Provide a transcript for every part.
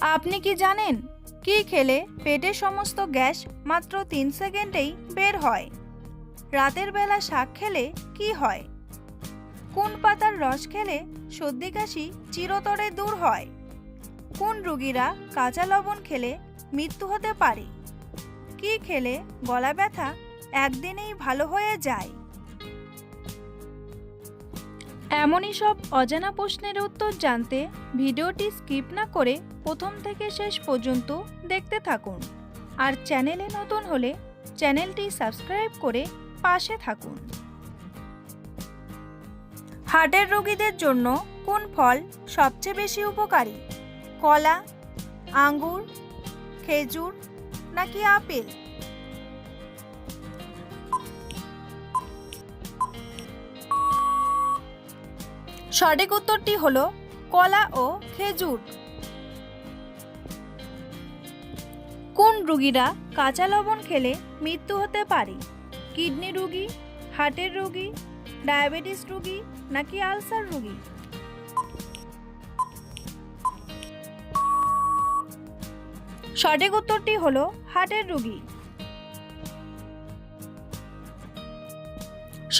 আপনি কি জানেন কি খেলে পেটের সমস্ত গ্যাস মাত্র 3 সেকেন্ডেই বের হয়? রাতের বেলা শাক খেলে কি হয়? কোন পাতার রস খেলে সর্দি কাশি চিরতরে দূর হয়? কোন রোগীরা কাঁচা লবণ খেলে মৃত্যু হতে পারে? কি খেলে গলা ব্যথা একদিনেই ভালো হয়ে যায়? এমনই সব অজানা প্রশ্নের উত্তর জানতে ভিডিওটি স্কিপ না করে প্রথম থেকে শেষ পর্যন্ত দেখতে থাকুন। আর চ্যানেলে নতুন হলে চ্যানেলটি সাবস্ক্রাইব করে পাশে থাকুন। হার্টের রোগীদের জন্য কোন ফল সবচেয়ে বেশি উপকারী? কলা, আঙ্গুর, খেজুর নাকি আপেল? সঠিক উত্তরটি হলো কলা ও খেজুর। কোন রোগীরা কাঁচা লবণ খেলে মৃত্যু হতে পারে? কিডনি রোগী, হার্টের রোগী, ডায়াবেটিস রোগী নাকি আলসার রোগী? সঠিক উত্তরটি হলো হার্টের রোগী।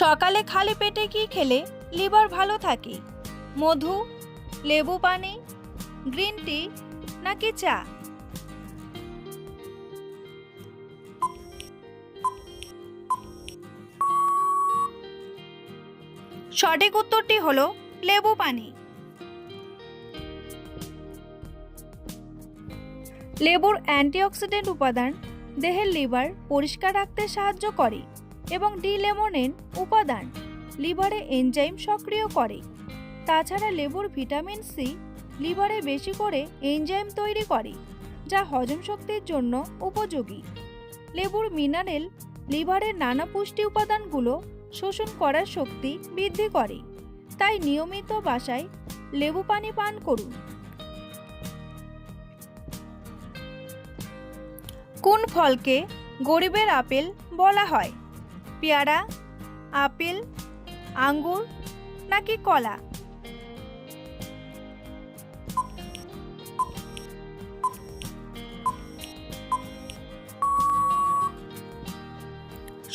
সকালে খালি পেটে কি খেলে লিভার ভালো থাকে? মধু, লেবু পানি, গ্রিন টি নাকি চা? সঠিক উত্তরটি হলো লেবু পানি। লেবুর অ্যান্টিঅক্সিডেন্ট উপাদান দেহের লিভার পরিষ্কার রাখতে সাহায্য করে এবং ডি-লেমোনিন উপাদান লিভারে এনজাইম সক্রিয় করে। তাছাড়া লেবুর ভিটামিন সি লিভারে বেশি করে এনজাইম তৈরি করে, যা হজম শক্তির জন্য উপযোগী। লেবুর মিনারেল লিভারের নানা পুষ্টি উপাদানগুলো শোষণ করার শক্তি বৃদ্ধি করে। তাই নিয়মিত বাসায় লেবু পানি পান করুন। কোন ফলকে গরিবের আপেল বলা হয়? পেয়ারা, আপেল, আঙ্গুর নাকি কলা?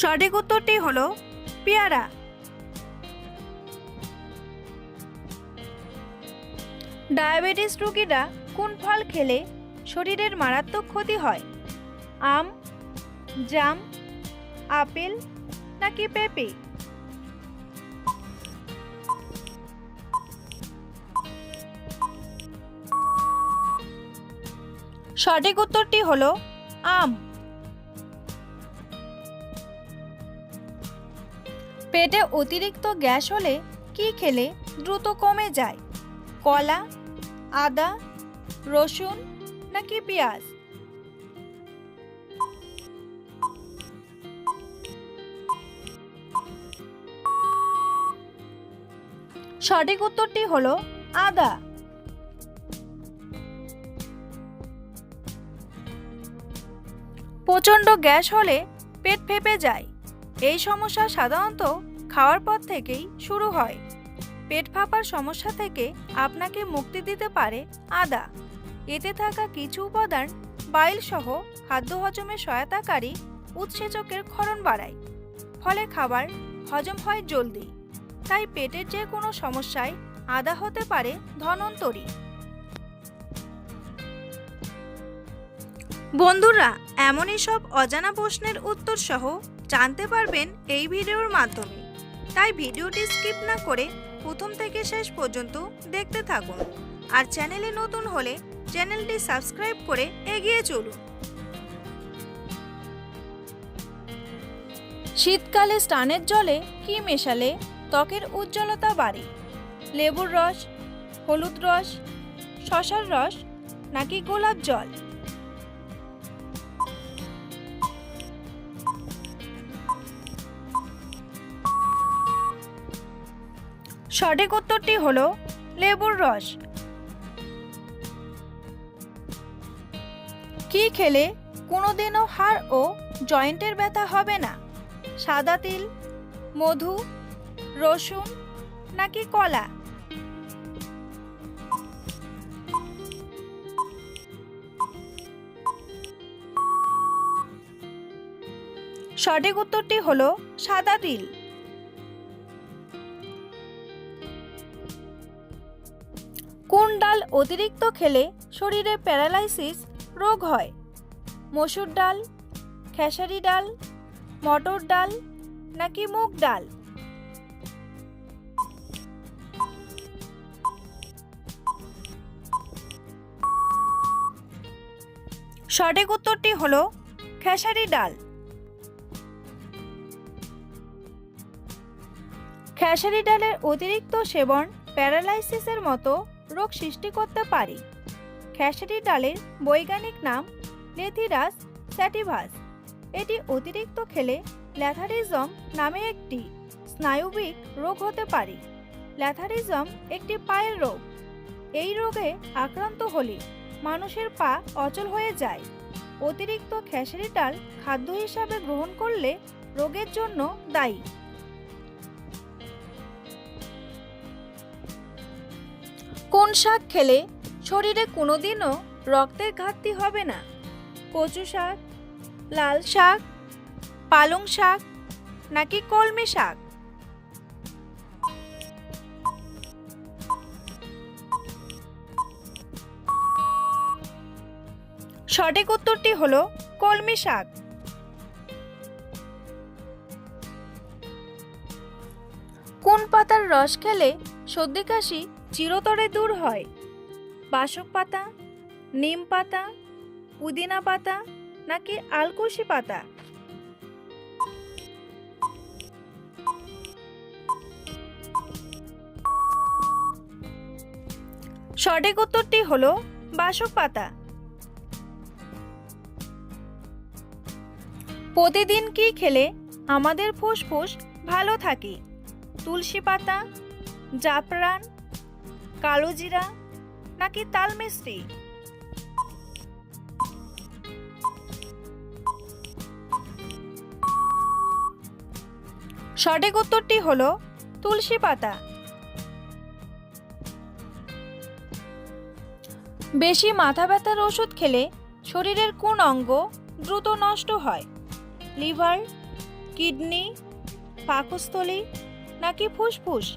সঠিক উত্তরটি হলো পেয়ারা। ডায়াবেটিস রোগীরা কোন ফল খেলে শরীরের মারাত্মক ক্ষতি হয়? আম, জাম, আপেল নাকি পেঁপে? সঠিক উত্তরটি হলো আম। পেটে অতিরিক্ত গ্যাস হলে কি খেলে দ্রুত কমে যায়? কলা, আদা, রসুন নাকি পেঁয়াজ? সঠিক উত্তরটি হলো আদা। প্রচণ্ড গ্যাস হলে পেট ফেঁপে যায়। এই সমস্যা সাধারণত খাওয়ার পর থেকেই শুরু হয়। পেট ফাঁপার সমস্যা থেকে আপনাকে মুক্তি দিতে পারে আদা। এতে থাকা কিছু উপাদান বাইল সহ খাদ্য হজমে সহায়তাকারী উৎসেচকের ক্ষরণ বাড়ায়, ফলে খাবার হজম হয় জলদি। তাই পেটের যে কোনো সমস্যায় আদা হতে পারে ধন্বন্তরী। বন্ধুরা, এমনই সব অজানা প্রশ্নের উত্তর সহ জানতে পারবেন এই ভিডিওর মাধ্যমে। তাই ভিডিওটি স্কিপ না করে প্রথম থেকে শেষ পর্যন্ত দেখতে থাকুন। আর চ্যানেলে নতুন হলে চ্যানেলটি সাবস্ক্রাইব করে এগিয়ে চলুন। শীতকালে স্নানের জলে কি মেশালে ত্বকের উজ্জ্বলতা বাড়ে? লেবুর রস, হলুদ রস, শসার রস নাকি গোলাপ জল? সঠিক উত্তরটি হলো লেবুর রস। কি খেলে কোনোদিনও হাড় ও জয়েন্টের ব্যথা হবে না? সাদা তিল, মধু, রসুন নাকি কলা? সঠিক উত্তরটি হলো সাদা তিল। কোন ডাল অতিরিক্ত খেলে শরীরে প্যারালাইসিস রোগ হয়? মসুর ডাল, খেসারি ডাল, মটর ডাল নাকি মুগ ডাল? সঠিক উত্তরটি হলো খেসারি ডাল। খেসারি ডালের অতিরিক্ত সেবন প্যারালাইসিসের মতো রোগ সৃষ্টি করতে পারে। খেসারি ডালের বৈজ্ঞানিক নাম লেথিরাস স্যাটিভাস। এটি অতিরিক্ত খেলে ল্যাথারিজম নামে একটি স্নায়ুবিক রোগ হতে পারে। ল্যাথারিজম একটি পায়ের রোগ। এই রোগে আক্রান্ত হলে মানুষের পা অচল হয়ে যায়। অতিরিক্ত খেসারি ডাল খাদ্য হিসাবে গ্রহণ করলে রোগের জন্য দায়ী। কোন শাক খেলে শরীরে কোনোদিনও রক্তের ঘাটতি হবে না? কচু শাক, লাল শাক, পালং শাক নাকি কলমি শাক? সঠিক উত্তরটি হলো কলমি শাক। কোন পাতার রস খেলে সর্দি কাশি চিরতরে দূর হয়? বাসক পাতা, নিম পাতা, পুদিনা পাতা নাকি আলকুশি পাতা? সঠিক উত্তরটি হলো বাসক পাতা। প্রতিদিন কি খেলে আমাদের ফুসফুস ভালো থাকে? তুলসী পাতা, জাফরান, কালো জিরা নাকি তাল মিছরি? সঠিক উত্তরটি হলো তুলসী পাতা। বেশি মাথা ব্যথার ওষুধ খেলে শরীরের কোন অঙ্গ দ্রুত নষ্ট হয়? লিভার, কিডনি, পাকস্থলী নাকি ফুসফুস?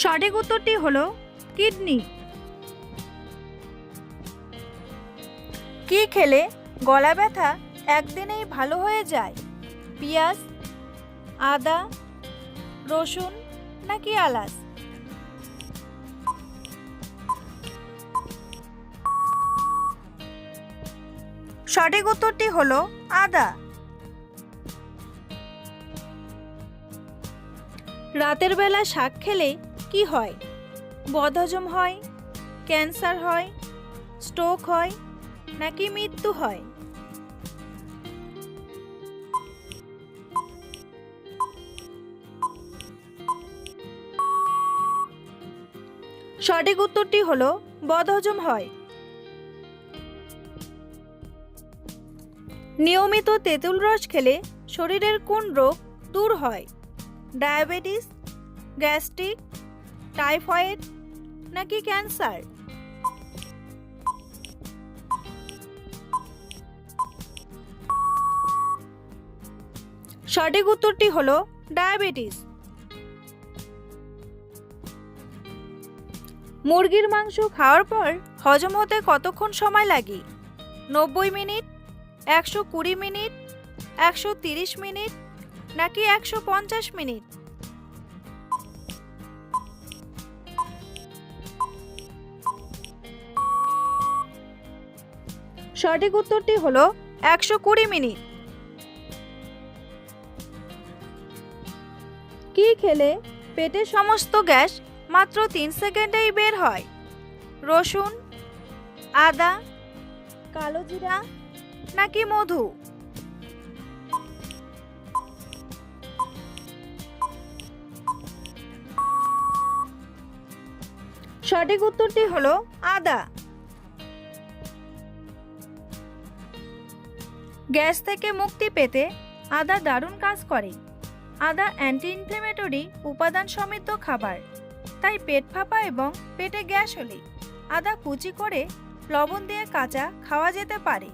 সঠিক উত্তরটি হলো কিডনি। কি খেলে গলা ব্যথা একদিনেই ভালো হয়ে যায়? পেঁয়াজ, আদা, রসুন নাকি এলাচ? সঠিক উত্তরটি হলো আদা। রাতের বেলা শাক খেলে কি হয়? বদহজম হয়, ক্যান্সার হয়, স্ট্রোক হয় নাকি মৃত্যু হয়? সঠিক উত্তরটি হলো বদহজম হয়। নিয়মিত তেঁতুল রস খেলে শরীরের কোন রোগ দূর হয়? ডায়াবেটিস, গ্যাস্ট্রিক, টাইফয়েড নাকি ক্যান্সার? সঠিক উত্তরটি হলো ডায়াবেটিস। মুরগির মাংস খাওয়ার পর হজম হতে কতক্ষণ সময় লাগে? 90 মিনিট, 120 মিনিট, 130 মিনিট নাকি 150 মিনিট? সঠিক উত্তরটি হলো 120 মিনিট। কি খেলে পেটের সমস্ত গ্যাস মাত্র 3 সেকেন্ডেই বের হয়? রসুন, আদা, কালো জিরা নাকি মধু? সঠিক উত্তরটি হলো আদা। গ্যাস থেকে মুক্তি পেতে আদা দারুণ কাজ করে। আদা অ্যান্টি ইনফ্লেমেটরি উপাদান সমৃদ্ধ খাবার, তাই পেট ফাঁপা এবং পেটে গ্যাস হলে আদা কুচি করে লবণ দিয়ে কাঁচা খাওয়া যেতে পারে।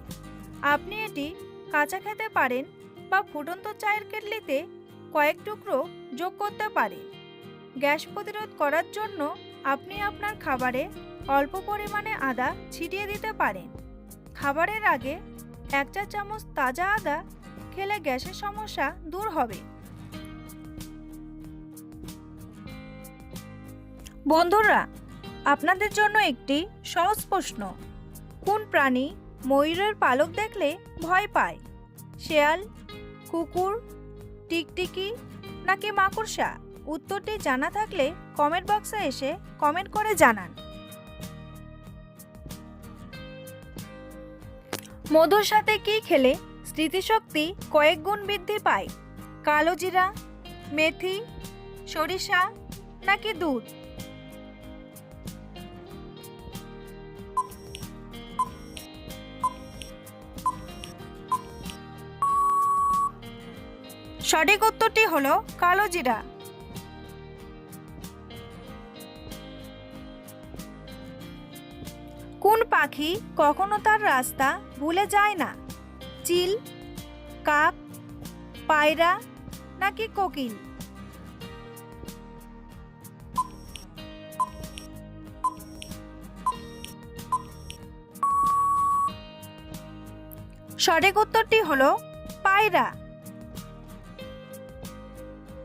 আপনি এটি কাঁচা খেতে পারেন বা ফুটন্ত চায়ের কেটলিতে কয়েক টুকরো যোগ করতে পারেন। গ্যাস প্রতিরোধ করার জন্য আপনি আপনার খাবারে অল্প পরিমাণে আদা ছিটিয়ে দিতে পারেন। খাবারের আগে 1 চা চামচ তাজা আদা খেলে গ্যাসের সমস্যা দূর হবে। বন্ধুরা, আপনাদের জন্য একটি সহজ প্রশ্ন। কোন প্রাণী ময়ূরের পালক দেখলে ভয় পায়? শেয়াল, কুকুর, টিকটিকি নাকি মাকড়সা? উত্তরটি জানা থাকলে কমেন্ট বক্সে এসে কমেন্ট করে জানান। মধুর সাথে কি খেলে স্মৃতিশক্তি কয়েক গুণ বৃদ্ধি পায়? কালো জিরা, মেথি, সরিষা নাকি দুধ? সঠিক উত্তরটি হলো কালো জিরা। কোন পাখি কখনো তার রাস্তা ভুলে যায় না? চিল, কাক, পায়রা নাকি কোকিল? সঠিক উত্তরটি হলো পায়রা।